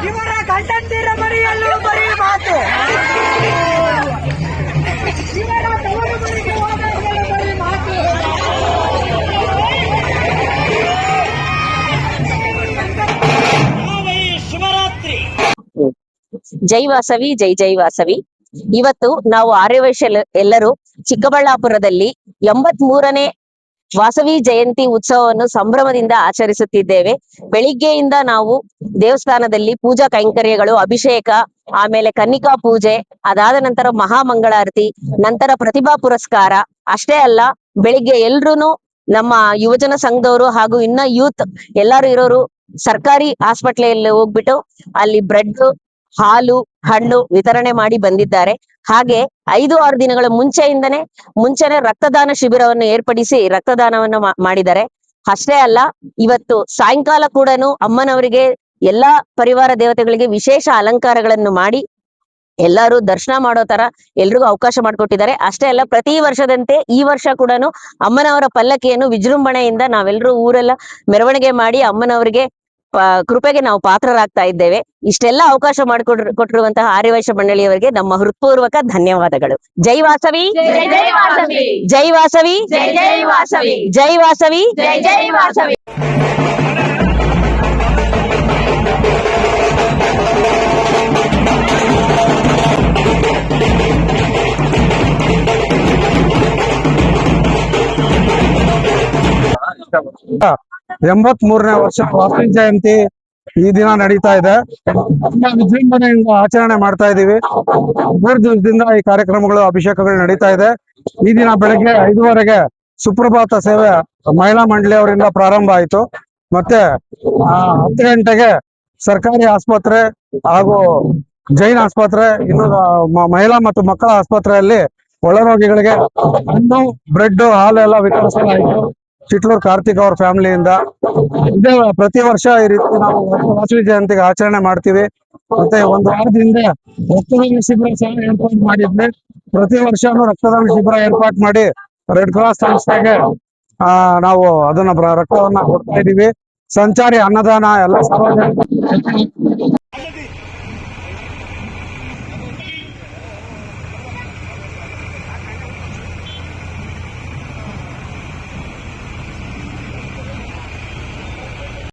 ಇವರ ಗಂಡಂದಿರ ಮರಿಯಲ್ಲೂ ಬರೀ ಮಾತು, ಇವರ ತವರು ಮನೆಗೆ ಹೋದಾಗಲೂ ಬರೀ ಮಾತು. ಶಿವರಾತ್ರಿ. ಜೈ ವಾಸವಿ, ಜೈ ಜೈ ವಾಸವಿ. ಇವತ್ತು ನಾವು ಆರ್ಯವೈಶ್ಯ ಎಲ್ಲರೂ ಚಿಕ್ಕಬಳ್ಳಾಪುರದಲ್ಲಿ 83ನೇ ವಾಸವಿ ಜಯಂತಿ ಉತ್ಸವವನ್ನು ಸಂಭ್ರಮದಿಂದ ಆಚರಿಸುತ್ತಿದ್ದೇವೆ. ಬೆಳಿಗ್ಗೆಯಿಂದ ನಾವು ದೇವಸ್ಥಾನದಲ್ಲಿ ಪೂಜಾ ಕೈಂಕರ್ಯಗಳು, ಅಭಿಷೇಕ, ಆಮೇಲೆ ಕನ್ನಿಕಾ ಪೂಜೆ, ಅದಾದ ನಂತರ ಮಹಾಮಂಗಳಾರತಿ, ನಂತರ ಪ್ರತಿಭಾ ಪುರಸ್ಕಾರ. ಅಷ್ಟೇ ಅಲ್ಲ, ಬೆಳಿಗ್ಗೆ ಎಲ್ರು ನಮ್ಮ ಯುವಜನ ಸಂಘದವರು ಹಾಗೂ ಇನ್ನ ಯೂತ್ ಎಲ್ಲಾರು ಇರೋರು ಸರ್ಕಾರಿ ಆಸ್ಪತ್ರೆಯಲ್ಲಿ ಹೋಗ್ಬಿಟ್ಟು ಅಲ್ಲಿ ಬ್ರೆಡ್, ಹಾಲು, ಹಣ್ಣು ವಿತರಣೆ ಮಾಡಿ ಬಂದಿದ್ದಾರೆ. ಹಾಗೆ 5-6 ದಿನಗಳ ಮುಂಚೆನೆ ರಕ್ತದಾನ ಶಿಬಿರವನ್ನು ಏರ್ಪಡಿಸಿ ರಕ್ತದಾನವನ್ನು ಮಾಡಿದ್ದಾರೆ. ಅಷ್ಟೇ ಅಲ್ಲ, ಇವತ್ತು ಸಾಯಂಕಾಲ ಕೂಡ ಅಮ್ಮನವರಿಗೆ ಎಲ್ಲಾ ಪರಿವಾರ ದೇವತೆಗಳಿಗೆ ವಿಶೇಷ ಅಲಂಕಾರಗಳನ್ನು ಮಾಡಿ ಎಲ್ಲರೂ ದರ್ಶನ ಮಾಡೋ ತರ ಎಲ್ರಿಗೂ ಅವಕಾಶ ಮಾಡಿಕೊಟ್ಟಿದ್ದಾರೆ. ಅಷ್ಟೇ ಅಲ್ಲ, ಪ್ರತಿ ವರ್ಷದಂತೆ ಈ ವರ್ಷ ಕೂಡ ಅಮ್ಮನವರ ಪಲ್ಲಕ್ಕಿಯನ್ನು ವಿಜೃಂಭಣೆಯಿಂದ ನಾವೆಲ್ಲರೂ ಊರೆಲ್ಲ ಮೆರವಣಿಗೆ ಮಾಡಿ ಅಮ್ಮನವರಿಗೆ ಕೃಪೆಗೆ ನಾವು ಪಾತ್ರರಾಗ್ತಾ ಇದ್ದೇವೆ. ಇಷ್ಟೆಲ್ಲ ಅವಕಾಶ ಮಾಡಿಕೊಟ್ಟಿರುವಂತಹ ಆರ್ಯವೈಶ್ಯ ಮಂಡಳಿಯವರಿಗೆ ನಮ್ಮ ಹೃತ್ಪೂರ್ವಕ ಧನ್ಯವಾದಗಳು. ಜೈ ವಾಸವಿ, ಜೈ ವಾಸವಿ, ಜೈ ವಾಸವಿ, ಜೈ ವಾಸವಿ, ಜೈ ವಾಸವಿ, ಜೈ ವಾಸವಿ. 83ನೇ ವರ್ಷ ವಾಸವಿ ಜಯಂತಿ ಈ ದಿನ ನಡೀತಾ ಇದೆ. ವಿಜೃಂಭಣೆಯಿಂದ ಆಚರಣೆ ಮಾಡ್ತಾ ಇದೀವಿ. 3 ದಿವಸದಿಂದ ಈ ಕಾರ್ಯಕ್ರಮಗಳು, ಅಭಿಷೇಕಗಳು ನಡೀತಾ ಇದೆ. ಈ ದಿನ ಬೆಳಗ್ಗೆ 5:15ಗೆ ಸುಪ್ರಭಾತ ಸೇವೆ ಮಹಿಳಾ ಮಂಡಳಿಯವರಿಂದ ಪ್ರಾರಂಭ ಆಯಿತು. ಮತ್ತೆ 10 ಗಂಟೆಗೆ ಸರ್ಕಾರಿ ಆಸ್ಪತ್ರೆ ಹಾಗೂ ಜೈನ್ ಆಸ್ಪತ್ರೆ, ಇನ್ನು ಮಹಿಳಾ ಮತ್ತು ಮಕ್ಕಳ ಆಸ್ಪತ್ರೆಯಲ್ಲಿ ಒಳರೋಗಿಗಳಿಗೆ ಹಣ್ಣು, ಬ್ರೆಡ್, ಹಾಲು ಎಲ್ಲ ವಿತರಿಸಲಾಯಿತು ಚಿಟ್ಲೂರ್ ಕಾರ್ತಿಕ್ ಅವ್ರ ಫ್ಯಾಮಿಲಿಯಿಂದ. ಇದೇ ಪ್ರತಿ ವರ್ಷ ಈ ರೀತಿ ನಾವು ವಾಸವಿ ಜಯಂತಿಗೆ ಆಚರಣೆ ಮಾಡ್ತೀವಿ. ಮತ್ತೆ 1 ವಾರದ ಹಿಂದೆ ರಕ್ತದಾನ ಶಿಬಿರ ಸಹ ಏರ್ಪಾಟ್ ಮಾಡಿದ್ವಿ. ಪ್ರತಿ ವರ್ಷನೂ ರಕ್ತದಾನ ಶಿಬಿರ ಏರ್ಪಾಟ್ ಮಾಡಿ ರೆಡ್ ಕ್ರಾಸ್ ಸಂಸ್ಥೆಗೆ ನಾವು ಅದನ್ನ ರಕ್ತವನ್ನ ಕೊಡ್ತಾ ಇದೀವಿ. ಸಂಚಾರಿ ಅನ್ನದಾನ ಎಲ್ಲ ಸಾರ್ವಜನಿಕ